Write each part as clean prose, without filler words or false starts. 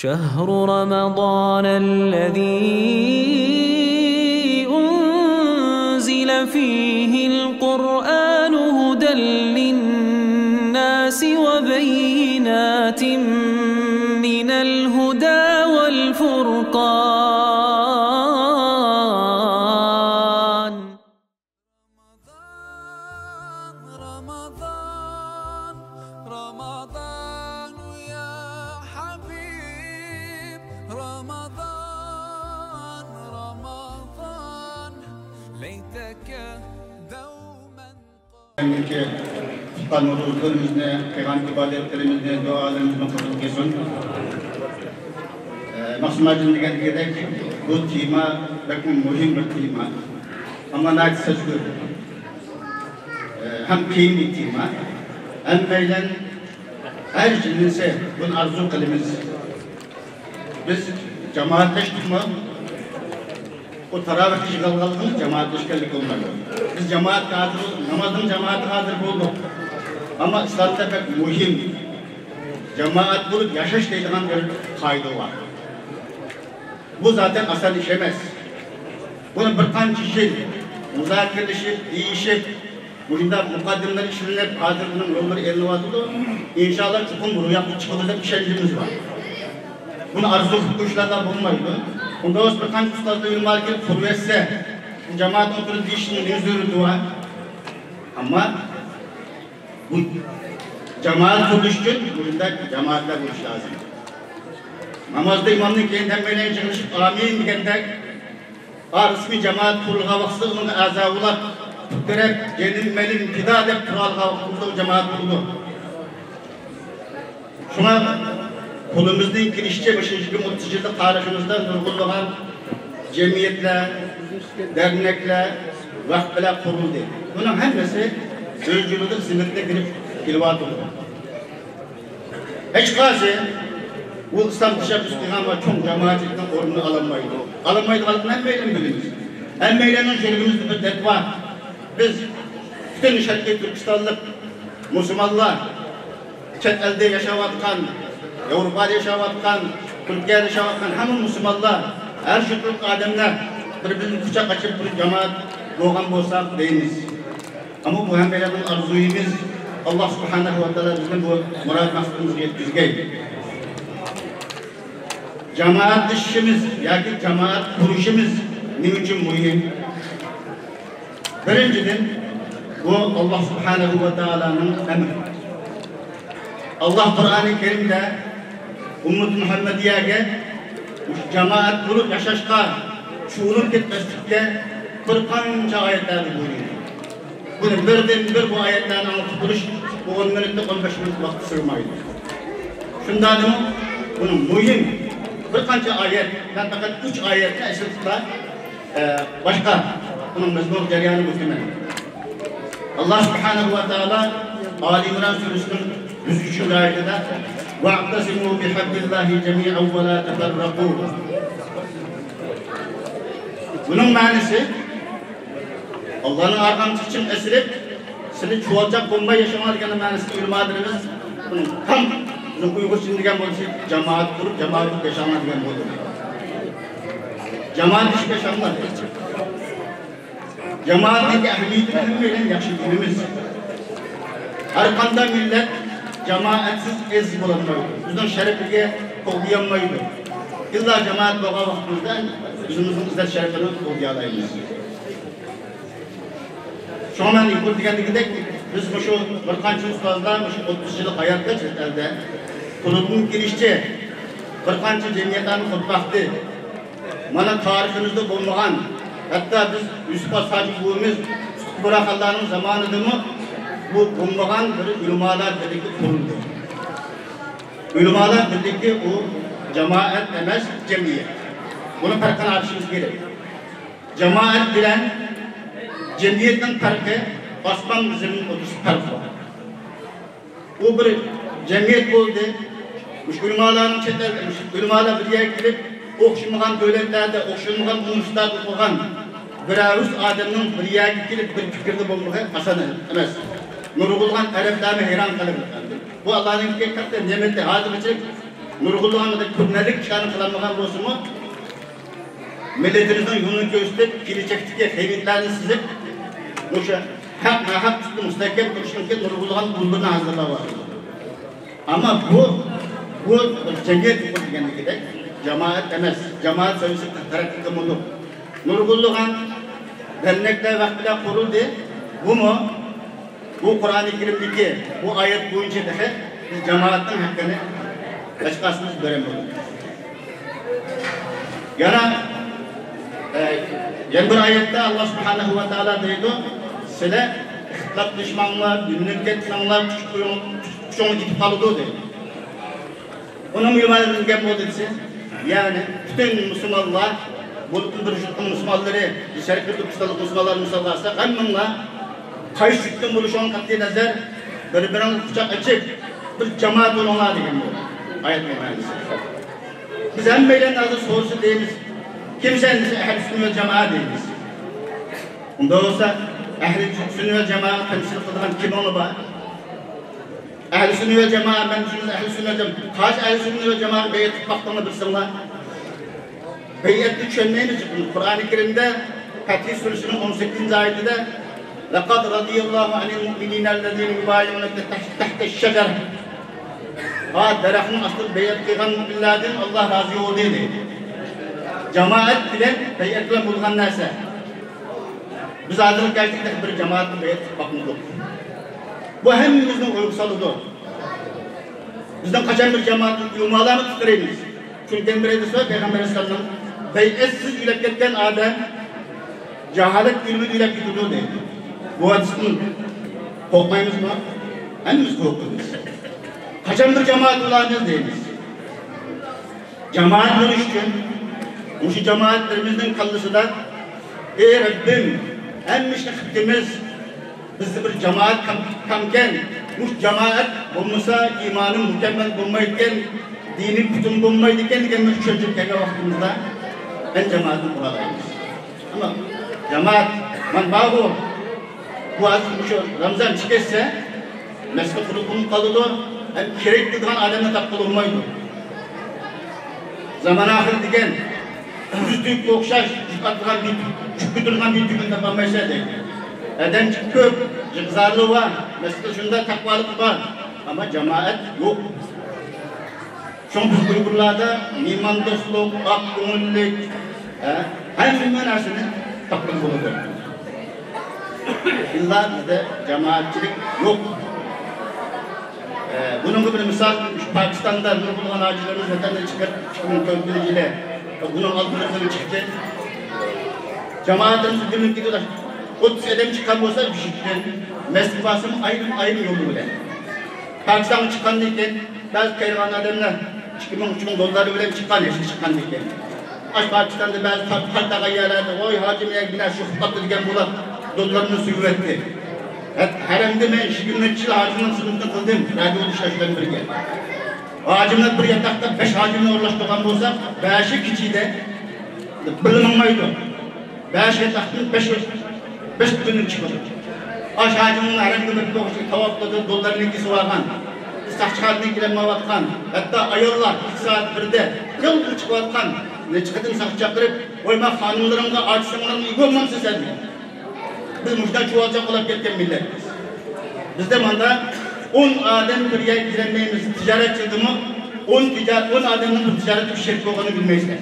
شهر رمضان الذي أنزل فيه القرآن هدى للناس وبينات من الهدى والفرقان رمضان يا حبيب رمضان ليتك دوما Tutan oruçlarımızda, kıyam ibadetlerimizde, dualarımızda kabul olsun. Masumacın diğer bu tema çok mühim bir tema. Ama net sözlü. Hem kıymetli tema. Hem meydan her cinse bunu arzu kılımız. Biz cemaat teşkilma o taravih işgalgalığımız cemaat teşkillik olmalı. Biz cemaat kadro, namazın cemaat kadro bulduk. Ama İslam'da pek mühim. Cemaat bulup yaşaş dediğin bir kaydı var. Bu zaten asal işemez. Bunu bir kan kişi, müzakereleşip, değişip, bunda mukaddimler işlenip, kadrının yolları eline atıldı. İnşallah çukum bunu yapıp çıkılacak bir şeyimiz var. Bunu arzu kuşlarda bulunmaydı. Bunda o bir kan ustazda ünlü kurvetse, cemaat oturup değiştiğini yüzürü dua. Ama bu cemaat kuruluşun, bunda cemaatle buluş lazım. Namazda imamın kendinden böyle çıkışıp amin diyenden arısmi cemaat kurulga vaksı onun azavulak tutturep yenilmelin pida edip kuralga vaksı cemaat kurulu. Şuna kulumuzda girişçe 5. gün 30. yılda tarihimizde nurgulluğan cemiyetler, dernekler, vakfeler kuruldu. Bunun hepsi sözcülüğün sınırına girip ilvat olur. Hiç kası bu İslam teşebbüsü ama çok cemaatçılıktan orunu alamaydı. Alamaydı hem meylen biliniz. Hem meylenin şerifimizde bir dert var. Biz bütün şerki Türkistanlık Müslümanlar çet elde yaşavatkan, Avrupa'da yaşavatkan, Türkiye'de yaşavatkan hemen Müslümanlar, her şükürlük ademler birbirini kucak açıp bir cemaat doğan bolsak deyiniz. Ama bu hem meylenin arzuyumuz Allah subhanahu wa ta'ala bizim bu murat maksudumuzu yetkizgey. Cemaat işimiz, yani cemaat kuruşumuz ne için mühim? Birinciden bu Allah subhanahu wa ta'ala'nın emri. Allah Kur'an-ı Kerim'de Ümmet Muhammediye'ye cemaat kurup yaşaşka, şuurun gitmeslikle 40 ayetler buyuruyor. Bunu bir bu ayetlerin anlatıp bu 10 minutlık 15 minutlık vakti sığmaydı. Şundan mı? Bunun mühim. Birkaç ayet, ben fakat 3 ayetle esasında başka bunun mezmur cereyanı muhtemelen. Allah subhanahu wa ta'ala Ali İmran Suresi'nin 103. ayetinde وَاَعْتَسِمُوا بِحَبِّ اللّٰهِ جَمِيعًا وَلَا تَفَرَّقُوا. Bunun manası Allah'ın arkamcı için esirip seni çoğalacak bomba yaşamadığının manası ilmadırımız tam bizim Uygur şimdigen bolsa cemaat kurup cemaat yaşamadığın boldu. Cemaat iş yaşanmadı. Cemaatteki ahliyetini hümmeyle yakşı günümüz. Arkanda millet cemaatsiz ez bulanmaydı. Bizden şerefliğe kollayanmaydı. İlla cemaat boğa vaktimizden bizimizin izzet şerefini kollayalayımız. Şu an ilk diyenlikte biz şu birkaç ustazlar 30 yıllık hayatta çeteldi. Kulübün girişçi birkaç cemiyetlerin hutbaktı. Bana tarihimizde bulunmayan, hatta biz Yusuf Asacı buğumuz bırakanların zamanıdır mı bu bulunmayan bir ulemalar birlikte kuruldu. Ulemalar birlikte o cemaat demez cemiyet. Bunu farkına açmamız gerek. Cemaat bilen cemiyetten farkı asman bizim 30 fark var. O bir cemiyet oldu. Ulemaların çeter, ulemalar bir yere girip okşamayan devletlerde, okşamayan uluslarda okuyan bir ağız adamın bir yere girip bir fikirde bulunmak asan emez. Nurgulgan Araplarını heyran kalır. Bu Allah'ın hikmetleri nimeti hazır için nurgulluğunda kürnelik şanı kılanmagan olsun mu? Milletimizin yolunu gösterip, gelecektik hayırlarını sizip, Muşa hak nahak tuttu müstahkem duruşun ki nurgulluğun bulduğunu hazırlamak. Ama bu cemiyet kurulduğuna gerek, cemaat demez, cemaat sayısı terakki kımıldı. Nurgulluğun dernekler vaktiyle kuruldu, bu mu? Bu Kur'an-ı Kerim'deki bu ayet boyunca dahi biz cemaatin hakkını başkasımız göremiyoruz. Yana bir ayette Allah Subhanahu ve Teala deydi, size ihtilaf düşmanlar, günlük etmenler, küçüğünü gidip kalıdı deydi. Onun mühimmanı gel bu dedisi, yani bütün Müslümanlar, bu bütün Müslümanları, Şerif Türkistan'lık Müslümanlar Müslümanlarsa, kanunla kayış sütten buluşan katli nazar, birbirine kucak açıp, bir cemaat olunlar degen bu ayet mühimmanısı. Biz hem meylerin azı sorusu deyimiz, kimsenin ehl-i sünni vel cemaat deyimiz. Onda olsa ehl-i sünni vel cemaat temsil kılınan kim onu var? Ehl-i sünni vel cemaat, ben düşünüyorum ehl-i sünni vel cemaat. Kaç ehl-i sünni vel cemaat beyat tutmaklarını bilsinler. Beyatlı çönmeyiniz. Kur'an-ı Kerim'de Fatih Suresi'nin 18. ayetinde لَقَدْ رَضِيَ اللّٰهُ عَنِ الْمُؤْمِنِينَ الَّذِينَ يُبَايِعُونَكَ تَحْتَ الشَّجَرَةِ Derahın asıl beyat kıygan müminlerden Allah razı oldu dedi. Cemaat bilen beyat bilen bulgan neyse. Biz hazırlık gerçekten bir cemaatli beyat bakmadık. Bu hemimizin uygusalıdır. Bizden kaçan bir cemaatli uyumalarını tutarıyız. Çünkü bir edisi Peygamber Aleyhisselam'ın beyatsiz ülep ketken adam cehalet ilmi ülep gidiyor dedi. Bu hadisini korkmayınız mı? Hemimiz korkuyoruz. Kaçan bir cemaat olanız değiliz. Cemaat dönüştün. Bu şu cemaatlerimizden kallısı da ey Rabbim en müştekittimiz bizde bir cemaat kamken bu cemaat olmasa imanın mükemmel bulmayken dinin bütün bulmayken diken bir çocuk vaktimizde en cemaatin buradayız. Ama cemaat man babu bu az şu Ramazan çıkırsa mesle kurulun kalıdı hem gerekli olan adamla takılmaydı. Zaman ahir diken yüzlük okşaş çıkartılan bir çıkıdırgan bir tükün tapamaysa dedi. Eden çıkıp cıkzarlığı var, mesle şunda takvalık var ama cemaat yok. Çünkü biz Uygurlarda iman dostluk, ak gönüllük her manasını takdim bulunur. İlla bizde cemaatçilik yok. Bunun gibi misal Pakistan'da nurgulanan ağacılarımız vatanda çıkar, 2004 ile bunun altında çıktı. Cemaatimiz günlük gidiyorlar. 30 edem çıkan olsa bir şekilde mesafasım ayrı yolu bile. Pakistan'a çıkan deyken bazı kayılan adamlar 2.000 doları bile çıkan eşi çıkan deyken. Pakistan'da bazı tartağa yerlerde oy hacimiye güneş şuhtatlı diken bulan dolarını suyu etti. Heremde ben 20 yıl hacımın sınıfını kıldım. Radyo dışarıdan bir gel. Hacımlar bir yatakta 5 hacımla uğraştıran olsa 5'i kişide bilinmeyidi. 5 yatakta 5 günlük çıkıldı. Aş hacımın heremde bir dokuşu tavakladı, doların ikisi varken. Saçkarını girenme vatkan. Hatta ayollar 2 saat birde yıl çıkıvatkan. Ne çıkıdın saçakırıp, oyma hanımlarımda açsınlarını iyi olmam siz elbette. Biz müşten çuvalcak olarak gelken milletiz. Bizde manda 10 adem bir yer girenmeyimiz ticaret çıktı mı 10 adem'in bir ticaret bir şerik olduğunu bilmeyizler.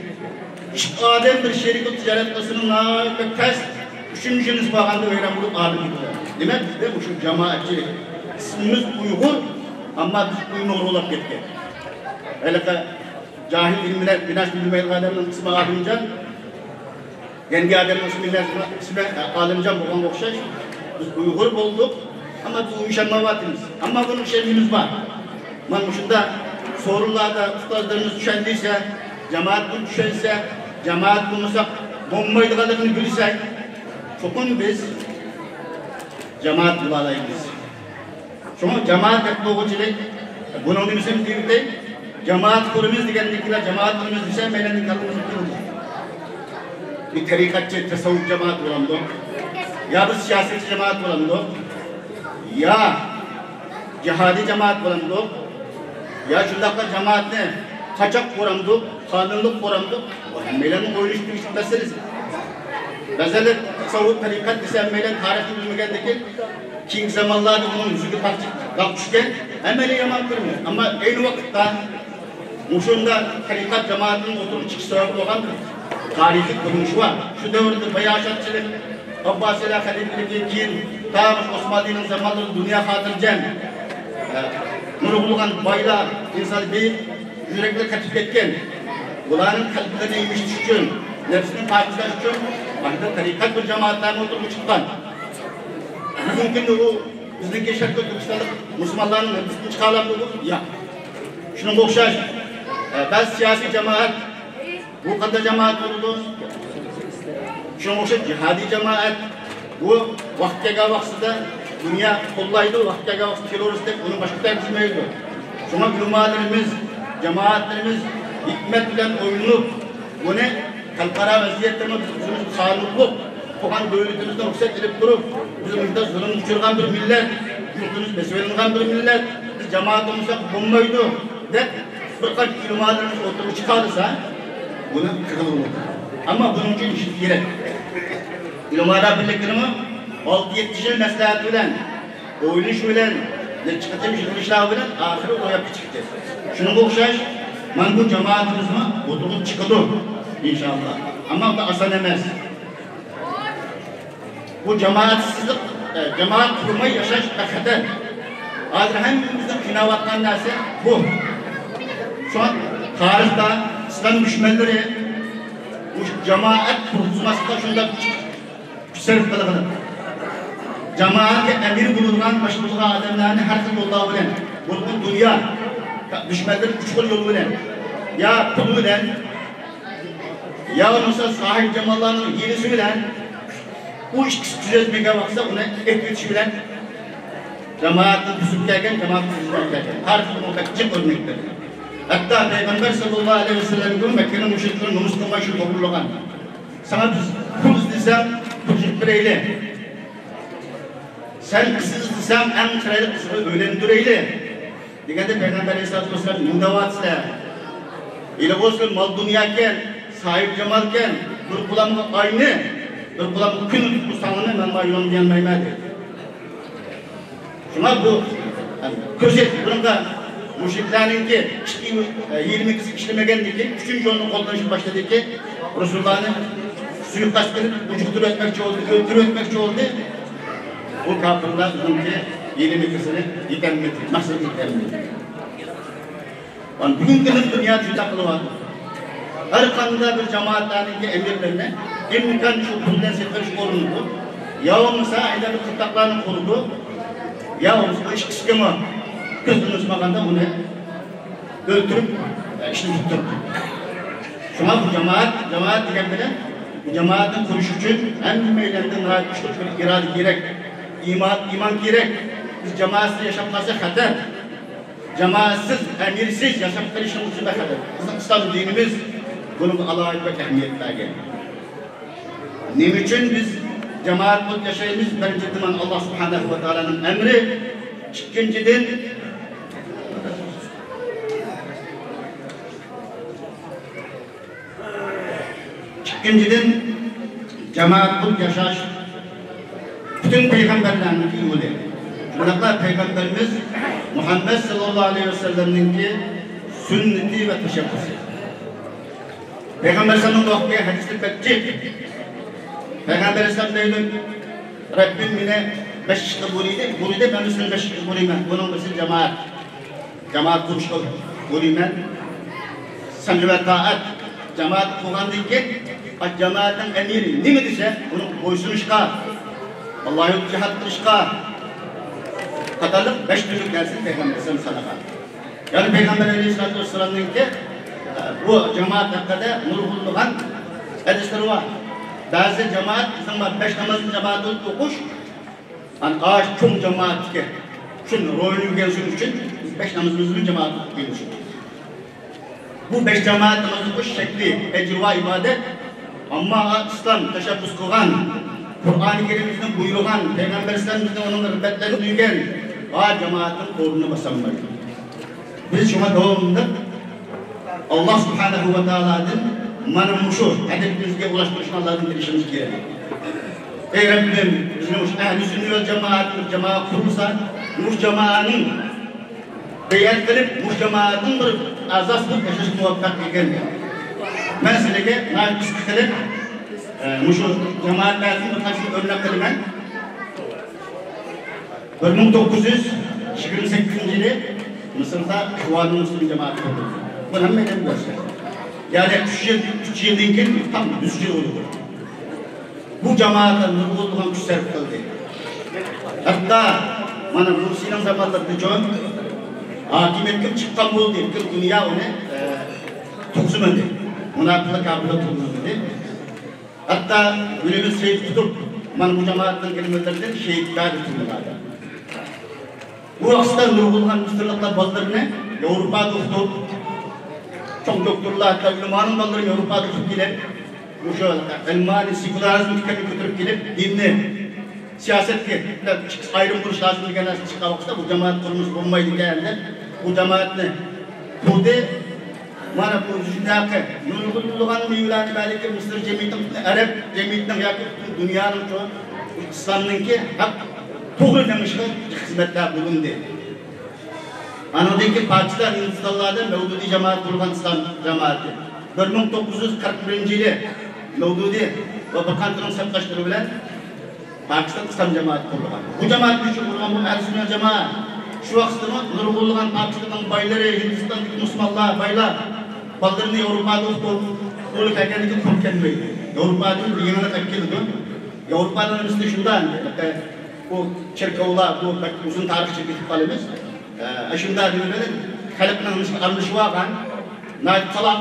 3 adem bir şerik ticaret kılsının pes 3. nisbağında veren bulup adım gidiyor. Demek bizde bu şu cemaatçilik. İsmimiz Uygur ama biz Uygur olarak geldik. Öyle ki cahil ilmiler, güneş bilmeyen adamın ismi adımca kendi adamın ismi Alimcan bu okşaş. Biz Uygur olduk ama biz uyuşanma vatimiz. Ama bunun şeyimiz var. Şunda sorularda ustazlarımız düşendiyse, cemaat bu düşense, cemaat bulmuşsak, bombaydı kadını bilsek, çokun biz cemaat bulayız. Çünkü cemaat etnolojilik, bunun bizim değil, cemaat kurumuz dikenlikler, cemaat kurumuz düşen meylenin kalımızı kurulur. Bir tarikatçı, tasavvuf cemaat bulandı. Ya bir siyasetçi cemaat bulandı. Ya cihadi cemaat bulandı. Ya şundakla cemaat ne? kaçak kuramdı, kanunluk kuramdı. O hemmeyle oyunuştuğu meselesi. Mesela tasavvuf tarikat desem meyle tarihi bilmegendeki King zamanlarda bunun yüzüğü kalkışken hemmeyle yaman kırmıyor. Ama aynı vakitte Muşunda tarikat cemaatinin oturup çıkış sebebi olandır. Tarihi kuruluşu var. Şu devirde bayağı şartçılık, Abbasiler Halifliği keyin ta Osmanlı'nın zamanları dünya hatırcen nurgulgan baylar insan bir yürekler kaçıp etken bunların kalplerine yemiş için nefsini pakizler için başta tarikat bir cemaatlerine oturup çıkan bugünkü o bizdeki şarkı Türkistan'da Müslümanların nefsini çıkarlar bu ya şunun okşaş bazı siyasi cemaat bu kadar cemaat oldu şunun okşaş cihadi cemaat bu vaktiga vaksıda dünya kollaydı, vaktiga vaksı teröristler onu başka temsilmeydi. Şuna ulumalarımız, cemaatlerimiz hikmet bilen oyunluk, bu ne? Kalkara vaziyetlerine bizim kanunluk, kokan devletimizden yüksek edip durup, bizim ülkede zulüm uçurgan bir millet, yurtumuz besverilgan bir millet, biz cemaatimize bulmaydı, de birkaç ulumalarımız oturup çıkarırsa, bunu kırılır. Ama bunun için işit gerek. Ulumalar birliklerimi 6-7 yıl məsləhət bilən, oyunuş bilən, çıkıtım yığılışlar bilən, ahiri o yapı çıktı. Şunu okşaş, ben bu cemaatimizme oturup çıkıdı inşallah. Ama da asan emez. Bu cemaatsizlik, cemaat kurmayı yaşaş hakikaten. Hazır hemimizin kınavattan neresi bu. Şu an tarihte İslam düşmanları bu cemaat kurulmasında şunda güçsellik kılıqıdır. Cemaat emir bulunan başımızda adamlarını her türlü yolla bilen, bu dünya düşmanları küçük yolu bilen, ya pulu bilen, ya mesela sahip cemallarının yenisi bilen, bu ikisi düzeltmeye baksa ona etkileşi bilen, cemaatin küsüpkerken, cemaatin küsüpkerken, her türlü mutlaka örnektir. Hatta Peygamber sallallahu aleyhi ve sellem gibi Mekke'nin müşriklerin Müslüman için topluluğun. Sana pul istesem, pulcuk bireyle. Sen kızı istesem en kredi kızını öğrendireyle. Dikkat Peygamber aleyhissalatu vesselam mudavatla. İle olsun mal dünyayken, sahip cemalken, bir kulağımı aynı, bir kulağımı kün tutusanını ben bayılım gelmeymedim. Şuna bu, közet, bunun da müşriklerin ki 20 kişi işlemegендeki 3. yolunu kullanışı başladı ki Resulullah'ın suikast edip ucuktur etmekçi oldu, öldürü etmekçi oldu. O kafirler ki 20 kişini yıkanmıyor, nasıl yıkanmıyor? Bugün dünya tütaklı var. Her kanında bir cemaatlerin ki emirlerine imkan şu kulden seferiş olundu. Ya o mesela ayda bir tütaklarını kurdu. Ya o mesela iş kıskımı kızdınız makanda onu öldürüp işini tutturdu. Şuna bu cemaat diyen bile bu cemaatin kuruşu için en meylenden rahat güçlü bir irade gerek, iman gerek. Biz cemaatsiz yaşamması hater. Cemaatsiz, emirsiz yaşamları işimiz için hater. Bizim İslam dinimiz bunun Allah'a etmek ehemmiyetler gelir. Ne için biz cemaat bulup yaşayımız birinci zaman Allah subhanahu ve teala'nın emri, ikinciden cemaat bulup yaşaş bütün peygamberlerin ki yolu. Şunaklar peygamberimiz Muhammed sallallahu aleyhi ve sellem'in ki sünneti ve teşebbüsü. Peygamber sallallahu aleyhi ve sellem hadisli bekçi. Peygamber sallallahu aleyhi ve sellem Rabbim yine beşikli buride ben üstüne beşikli burime. Bunun için cemaat kuruşu burime. Samimi ve taat cemaat kullandığı ki cemaatin emiri ne mi dese onun boysunuşka Allah'ı cihat kılışka kadarlık 5 türlük dersin Peygamber sallallahu aleyhi ve sellem. Yani Peygamber aleyhissalatu vesselam'ın ki bu cemaat hakkında nurgulluğun hadisleri var. Bazı cemaat insanlar 5 namazın cemaatı okuş yani ağaç tüm cemaat ki şunun rolünü gelsin için 5 namazımızın cemaatı gelsin. Bu 5 cemaat namazı okuş şekli ecrüva ibadet ama İslam teşebbüs kılgan Kur'an-ı Kerim'imizden buyruğan Peygamber Efendimiz'den onun rıbbetlerini duygan ağaç cemaatin korunu basamaydı. Biz şuna doğumda Allah Subhanahu ve Taala'nın manamuşu hedefimizge ulaştırışını Allah'ın dilişimiz gerek. Ey Rabbim, bizim ehl-i sünnet ve cemaat kurulsa, bu cemaatın beyan kılıp, bu cemaatın bir azasını yaşaşı muvaffak eken. Ben size naçiz kılıp, muşu cemaatlerden birkaçını örnek kılımen, 1928 yılı Mısır'da Kıvanı Müslüm cemaat kuruldu. Bu hemen benim göster. Yani 3 yıldan kendi tam 100 yıl oldu. Bu cemaatın nurgulluğun güçler kıldı. Hatta bana bu Sinan zamanlarında çoğun hakimet kim çıkan oldu, kim dünya onu tuğsumadı. Münafıklık abla tuğsumadı. Hatta günümüz şehit tutup, bana bu cemaatın kelimelerinden şehitler tutulmadı. Bu aslında nurgulluğun müstırlıklar bazılarını Avrupa'da tutup, çok doktorlar hatta ünvanın bazılarını Avrupa'da tutup gelip, bu şu elmani, sekülerizm tükenini götürüp gelip, dinle, siyasetke, ayrım kuruş lazım diyenler çıkan vakitte bu cemaat kurmuş olmaydı diyenler, bu cemaatini kurdu, bana bu dünyakı, nurgulluğun meyveleri belki Mısır cemiyetinin, Arap cemiyetinin, dünyanın çoğu, İslam'ınki hak, doğru demişler, hizmetler bulundu. Anadolu'daki partiler Hindistanlar'da Mevdudi cemaat kurulgan İslam cemaati. 1941 yılı Mevdudi ve Bakanlığı'nın saptaşları bilen Pakistan İslam cemaati kurulgan. Bu cemaat için kurulgan bu ehl-i sünnet cemaat. Şu vakitte nurgulluğun Pakistan'ın bayları, Hindistan'daki Müslümanlar, baylar, ballarını Avrupa'da tutup, onu kendini kurkenmeyi. Avrupa'da bir yanına takıldı. Avrupa'da mesela şundan, bu Çerkavlar, bu uzun tarih çekilip kalemiz. Aşımda dinlerin, kalıplarımızın anlışı var, nail talak.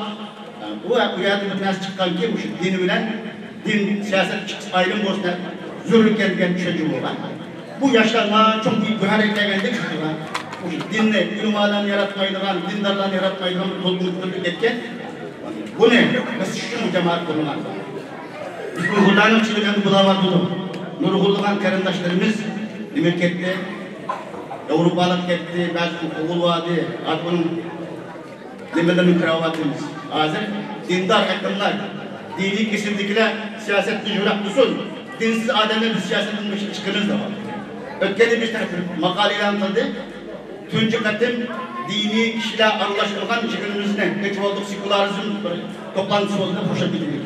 Bu uyardığı nasıl çıkan ki bu dini bilen, din, siyaset çıkış ayrım olsun, zürrüken düşeceğim olan. Bu yaşlarına çok büyük bir harekete geldik. Bu dinle, ünvanlarını yaratmaydıran, dindarlarını yaratmaydıran bir toplumluk etken. Bu ne? Nasıl şu cemaat konular? Biz Nurgullar'ın içinden bulamadık. Nurgulluğun karındaşlarımız memlekette, Avrupalık etti, belki oğul vardı, artık onun demelerinin kravatımız. Hazır, dindar yakınlar, dini kesimdekiler siyasetle jürak tutsun, dinsiz ademler bir siyasetin başına çıkınız da var. Ötkede bir tane makaleyle anladı, tüncü katım dini kişiler anlaşılgan çıkınımızın, geç olduk sekülerizm toplantısı olduğunda hoşa gidilir.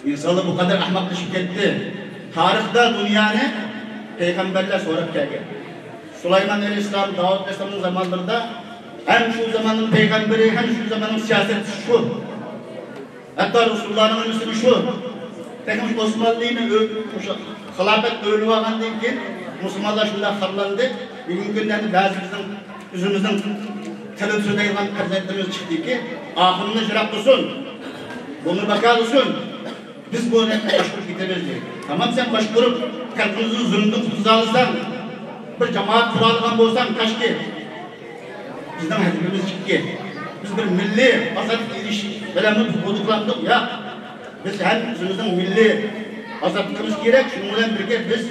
İnsanlık bu kadar ahmaklaşıp gitti. Tarihte dünyanın peygamberler sonra geldi. Süleyman Aleyhisselam, Davud Aleyhisselam'ın zamanlarında hem şu zamanın peygamberi hem şu zamanın siyaseti şu. Hatta Resulullah'ın ömrüsü şu. Teknik Osmanlı'nın halafet ölü varken ki Müslümanlar şunda harlandı. Bugün günlerde bazı bizim yüzümüzden televizyonda yılan kazetlerimiz çıktı ki ahırını jırak olsun. Bunu bakar olsun. Biz bu önemli başvurup gideriz diye. Tamam sen başvurup kalbimizin zulümden tutuzalırsan, bir cemaat kuralından olsan kaç ki? Bizden hedefimiz çıktı. Biz bir milli azat iliş belamı koduklandık ya. Biz hem yüzümüzden milli azatlığımız gerek. Şununla birlikte biz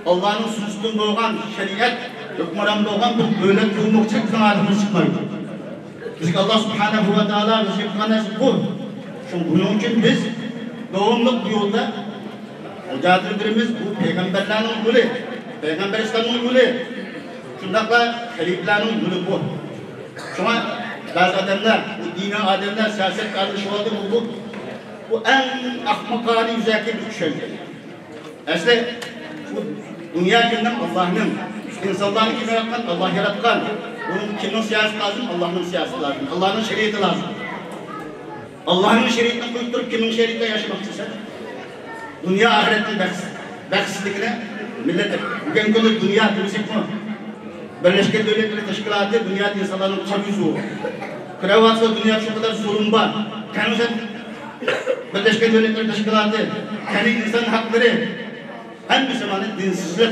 Allah'ın sözünden doğan şeriat, hükmüran doğan bir devlet kurmak için bizim adımız çıkmaydı. Biz Allah Subhanahu ve Teala bizi yapılan bu. Çünkü bunun için biz doğumluk bu yolda mücadelemiz bu peygamberlerin yolu, peygamber İslam'ın yolu, şundakla haliflerin yolu bu. Şuna bazı adamlar, bu dini adamlar, siyaset kardeşi oldu bu en ahmakane yüzeyki bir şey. Aslında bu dünya kinden Allah'ın, insanların kim yaratkan? Allah yaratkan. Bunun kimin siyaseti lazım? Allah'ın siyaseti lazım. Allah'ın şeriatı lazım. Allah'ın şeriatını koyup kimin şeriatında yaşamak istersen? Dünya ahiretin baksızlıkına millet bugün günü dünya demişik mi? Birleşik Devletler Teşkilatı dünya insanların kabüzü. Kravatsa dünya şu kadar zulüm var. Kendisi Birleşik Devletler Teşkilatı kendi insan hakları hem bir zamanı dinsizlik,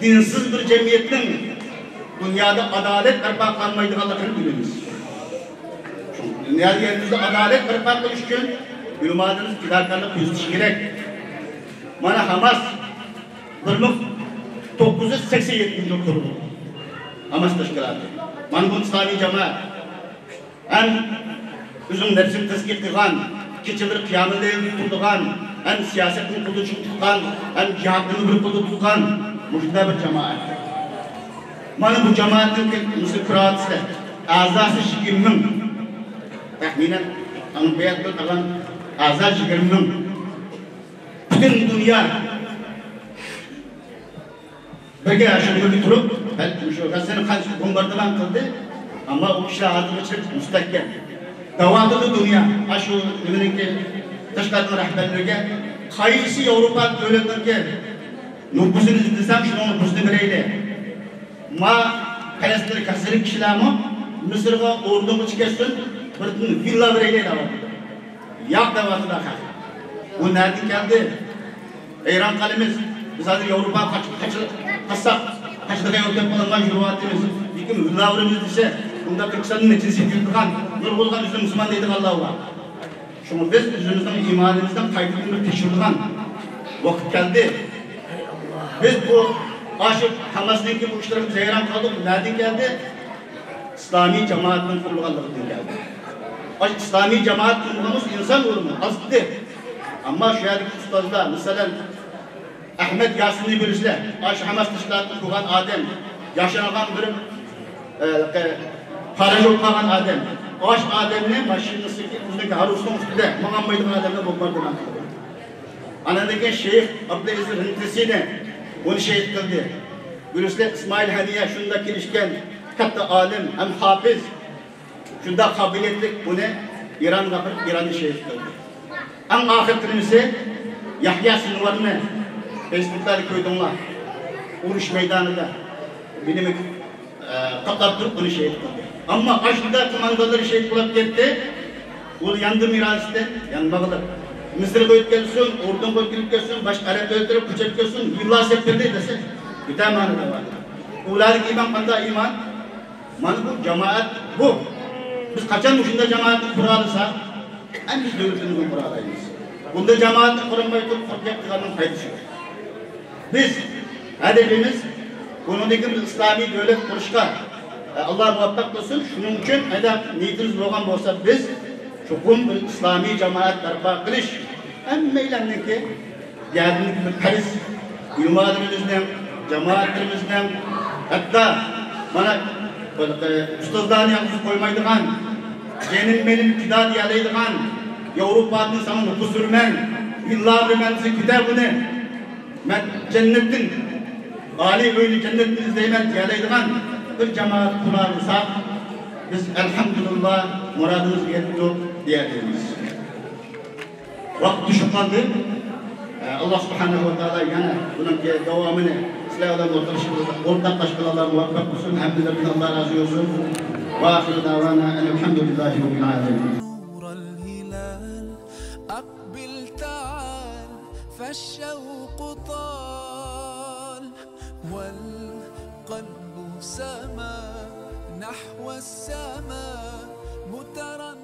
dinsiz bir cemiyetin dünyada adalet berpa kalmaydı Allah'ın biliriz. Dünyada yerimizde adalet berpa kılış için ülmadınız fidakarlık yüzüş gerek. Bana Hamas 1987 yıl kuruldu. Hamas Teşkilatı. Bana bu İslami cemaat Hem üzüm nefsim tezkik kılgan, keçeler kıyameleri tutulgan, hem siyasetin kılıcını tutkan, hem cihatını bir kılıcı tutkan, müşteba bir cemaat. Mana bu cemaatin Mısır Kıraatı, azası şikimmin, tahminen anbiyat bir kalan azası şikimmin, bütün dünya, belki aşırı bir durup, şu Gazze'nin karşı bombardıman kıldı, ama o kişiler adı geçirip müstakil. Davatılı dünya, aşı ümrünki Taşkatın rahberliğe, kayısı Avrupa devletlerine nüfusunu izlesem şunun nüfusunu bireydi. Ma Palestin kasırı kişiler mi? Mısır'a ordunu çıkarsın, bir villa bireydi davatılı. Yak davatılı akar. Bu nereden geldi? İran kalemiz, biz hadi Avrupa kaçlığa yoldan olanlar jurvatimiz, bizim villavrımız ise, bunda Türkistan'ın neticesi yürütülen, nur bulgan üzüm Müslüman dedik Allah'a. Şunu biz üzümüzden, imanımızdan kaybettiğimiz teşhirden vakit geldi. Biz bu aşık Hamas'taki bu işlerimize hayran kaldık. Nereden geldi? İslami cemaatin kurulganlığından geldi. İslami cemaat kurulduğumuz insan uğruna azdı. Ama şu yerdeki ustazlar, mesela Ahmet Yasin'i bilirler. Aşık Hamas teşkilatını kuran Adem, yaşanan bir paracı olmayan Adem. Aş Adem'le başınızdaki üstündeki Harus'un üstünde Muhammed'in Adem'le bombardıman kıldı. Anadaki Şeyh Abdülaziz Hintisi'ne onu şehit kıldı. Gülüsler İsmail Haniye şundaki ilişken katta alim hem hafız şunda kabiliyetlik bunu İran'ı şehit kıldı. En ahirimizi Yahya Sinvar'ını Facebook'ta koyduğumlar uğruş meydanında benim kapattık bunu şehit kıldı. Ama aşkında kumandaları şehit bulup gitti. O yandı mirasite, yanmağıdır. Mısır'a koyup gelsin, oradan koyup gelsin, başka Arap öldürüp kıçıp gelsin, yıllar seferdi desin. Bir tane manada var. Ularlık iman, kanda iman. Manı bu, cemaat bu. Biz kaçan uçunda cemaatini kurarırsak, en biz devletimizin kurarayız. Bunda cemaatini kurulmayı tutup yaptıklarının faydası yok. Biz, hedefimiz, bunundaki İslami devlet kuruşka, Allah muvaffak olsun. Şunun için eğer niyetimiz olgan olsa biz çokum bir İslami cemaat barpa kılış hem meylenlik ki geldiğinde bir karis ilmadımızdan, cemaatlerimizden hatta bana ustazlarını yalnız koymaydıgan cenin benim iktidar yalaydıgan Avrupa'nın sana nüfus sürmen yıllardır ben size kitabını ben cennetin âli öyle cennetin izleymen yalaydıgan bir cemaat kurarsak biz elhamdülillah muradımız yettik diyebiliriz. Vakit düşüp kaldı. Allah subhanahu ve teala yana bunun devamını silahla ortaklaşma Allah muvaffak olsun. Hamdülillah Allah razı olsun. Ve ahir davana elhamdülillahi rabbil alemin. أقبل تعال فالشوق طال والقلب سما نحو السماء مترنما